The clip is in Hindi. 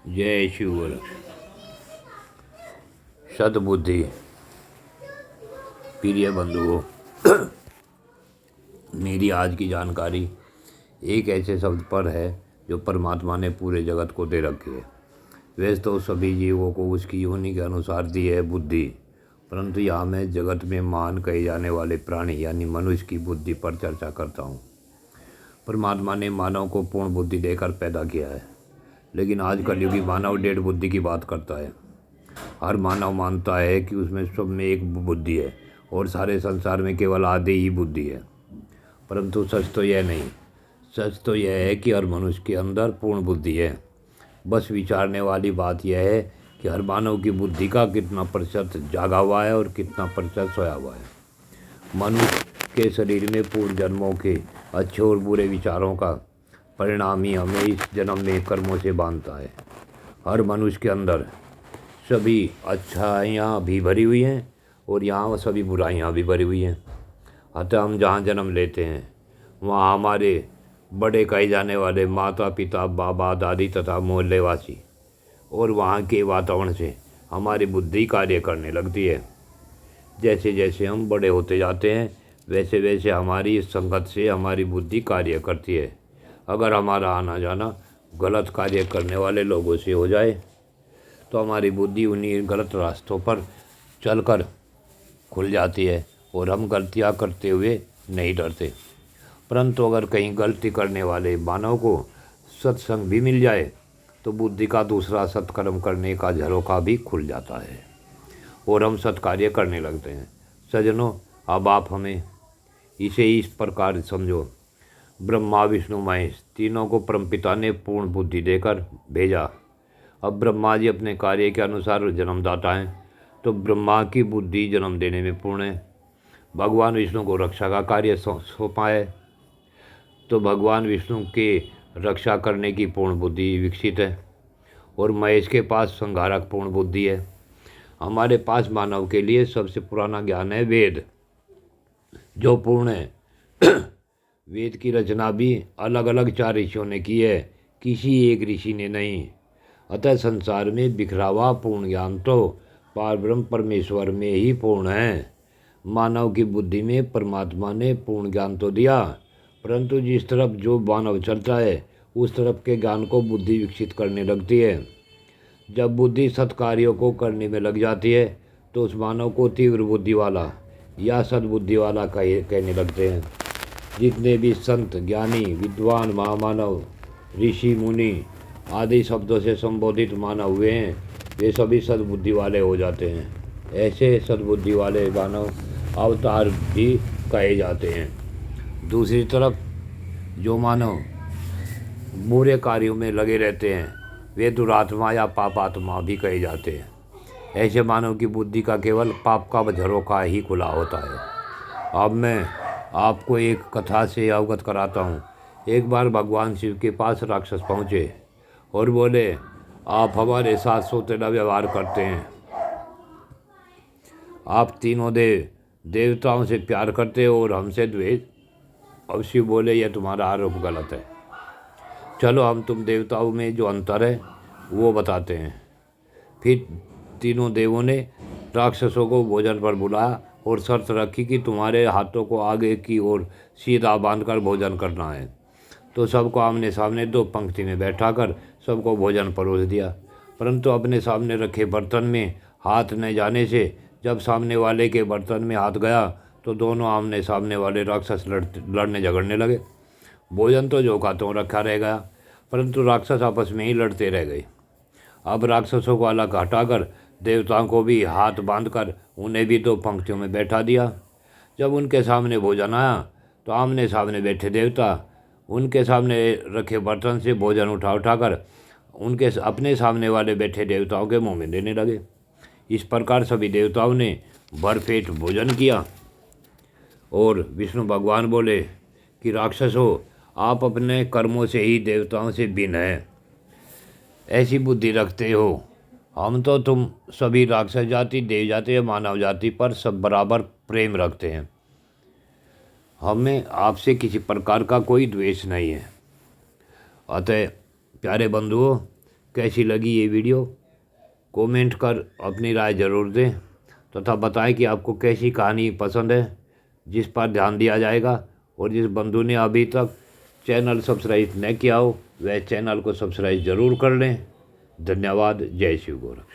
जय शिव। सद्बुद्धि। प्रिय बंधुओं, मेरी आज की जानकारी एक ऐसे शब्द पर है जो परमात्मा ने पूरे जगत को दे रखी है। वैसे तो सभी जीवों को उसकी योनि के अनुसार दी है बुद्धि, परंतु यहाँ मैं जगत में महान कहे जाने वाले प्राणी यानी मनुष्य की बुद्धि पर चर्चा करता हूँ। परमात्मा ने मानव को पूर्ण बुद्धि देकर पैदा किया है, लेकिन आज कलयुगी मानव डेढ़ बुद्धि की बात करता है। हर मानव मानता है कि उसमें सब में एक बुद्धि है और सारे संसार में केवल आधे ही बुद्धि है, परंतु सच तो यह नहीं। सच तो यह है कि हर मनुष्य के अंदर पूर्ण बुद्धि है। बस विचारने वाली बात यह है कि हर मानव की बुद्धि का कितना प्रतिशत जागा हुआ है और कितना प्रतिशत सोया हुआ है। मनुष्य के शरीर में पूर्व जन्मों के अच्छे और बुरे विचारों का परिणाम ही हमें इस जन्म में कर्मों से बांधता है। हर मनुष्य के अंदर सभी अच्छाइयाँ भी भरी हुई हैं और यहाँ सभी बुराइयाँ भी भरी हुई हैं। अतः हम जहाँ जन्म लेते हैं वहाँ हमारे बड़े कहे जाने वाले माता पिता, बाबा, दादी तथा मोहल्लेवासी और वहाँ के वातावरण से हमारी बुद्धि कार्य करने लगती है। जैसे जैसे हम बड़े होते जाते हैं वैसे वैसे हमारी संगत से हमारी बुद्धि कार्य करती है। अगर हमारा आना जाना गलत कार्य करने वाले लोगों से हो जाए तो हमारी बुद्धि उन्हीं गलत रास्तों पर चलकर खुल जाती है और हम गलतियाँ करते हुए नहीं डरते। परंतु अगर कहीं गलती करने वाले मानव को सत्संग भी मिल जाए तो बुद्धि का दूसरा सत्कर्म करने का झरोखा भी खुल जाता है और हम सत्कार्य करने लगते हैं। सज्जनों, अब आप हमें इसे इस प्रकार समझो। ब्रह्मा, विष्णु, महेश तीनों को परमपिता ने पूर्ण बुद्धि देकर भेजा। अब ब्रह्मा जी अपने कार्य के अनुसार जन्मदाता हैं, तो ब्रह्मा की बुद्धि जन्म देने में पूर्ण है। भगवान विष्णु को रक्षा का कार्य सौंपा है, तो भगवान विष्णु के रक्षा करने की पूर्ण बुद्धि विकसित है। और महेश के पास संहारक पूर्ण बुद्धि है। हमारे पास मानव के लिए सबसे पुराना ज्ञान है वेद, जो पूर्ण है। वेद की रचना भी अलग अलग 4 ऋषियों ने की है, किसी एक ऋषि ने नहीं। अतः संसार में बिखरा हुआ पूर्ण ज्ञान तो पारब्रह्म परमेश्वर में ही पूर्ण है। मानव की बुद्धि में परमात्मा ने पूर्ण ज्ञान तो दिया, परंतु जिस तरफ जो मानव चलता है उस तरफ के ज्ञान को बुद्धि विकसित करने लगती है। जब बुद्धि सत्कार्यों को करने में लग जाती है तो उस मानव को तीव्र बुद्धि वाला या सद्बुद्धि वाला कहने लगते हैं। जितने भी संत, ज्ञानी, विद्वान, महामानव, ऋषि, मुनि आदि शब्दों से संबोधित मानव हुए हैं, वे सभी सद्बुद्धि वाले हो जाते हैं। ऐसे सद्बुद्धि वाले मानव अवतार भी कहे जाते हैं। दूसरी तरफ जो मानव बुरे कार्यों में लगे रहते हैं वे दुरात्मा या पापात्मा भी कहे जाते हैं। ऐसे मानव की बुद्धि का केवल पाप का झरोखा ही खुला होता है। अब मैं आपको एक कथा से अवगत कराता हूँ। एक बार भगवान शिव के पास राक्षस पहुँचे और बोले, आप हमारे साथ सौतेला व्यवहार करते हैं, आप तीनों देवताओं से प्यार करते हो और हमसे द्वेष। अब शिव बोले, यह तुम्हारा आरोप गलत है। चलो हम तुम देवताओं में जो अंतर है वो बताते हैं। फिर तीनों देवों ने राक्षसों को भोजन पर बुलाया और शर्त रखी कि तुम्हारे हाथों को आगे की ओर सीधा बांधकर भोजन करना है। तो सबको आमने सामने 2 पंक्ति में बैठाकर सबको भोजन परोस दिया, परंतु अपने सामने रखे बर्तन में हाथ न जाने से जब सामने वाले के बर्तन में हाथ गया तो दोनों आमने सामने वाले राक्षस लड़ने झगड़ने लगे। भोजन तो जो का त्यों रखा रह गया, परंतु राक्षस आपस में ही लड़ते रह गए। अब राक्षसों को अलग हटाकर देवताओं को भी हाथ बांधकर उन्हें भी 2 पंक्तियों में बैठा दिया। जब उनके सामने भोजन आया तो आमने सामने बैठे देवता उनके सामने रखे बर्तन से भोजन उठाकर उनके अपने सामने वाले बैठे देवताओं के मुंह में देने लगे। इस प्रकार सभी देवताओं ने भरपेट भोजन किया और विष्णु भगवान बोले कि राक्षसों, आप अपने कर्मों से ही देवताओं से भिन्न हैं, ऐसी बुद्धि रखते हो। हम तो तुम सभी राक्षस जाति, देव जाति या मानव जाति पर सब बराबर प्रेम रखते हैं। हमें आपसे किसी प्रकार का कोई द्वेष नहीं है। अतः प्यारे बंधुओं, कैसी लगी ये वीडियो कमेंट कर अपनी राय ज़रूर दें तथा बताएं कि आपको कैसी कहानी पसंद है जिस पर ध्यान दिया जाएगा। और जिस बंधु ने अभी तक चैनल सब्सक्राइब न किया हो वह चैनल को सब्सक्राइब ज़रूर कर लें। धन्यवाद। जय शिव गोरख।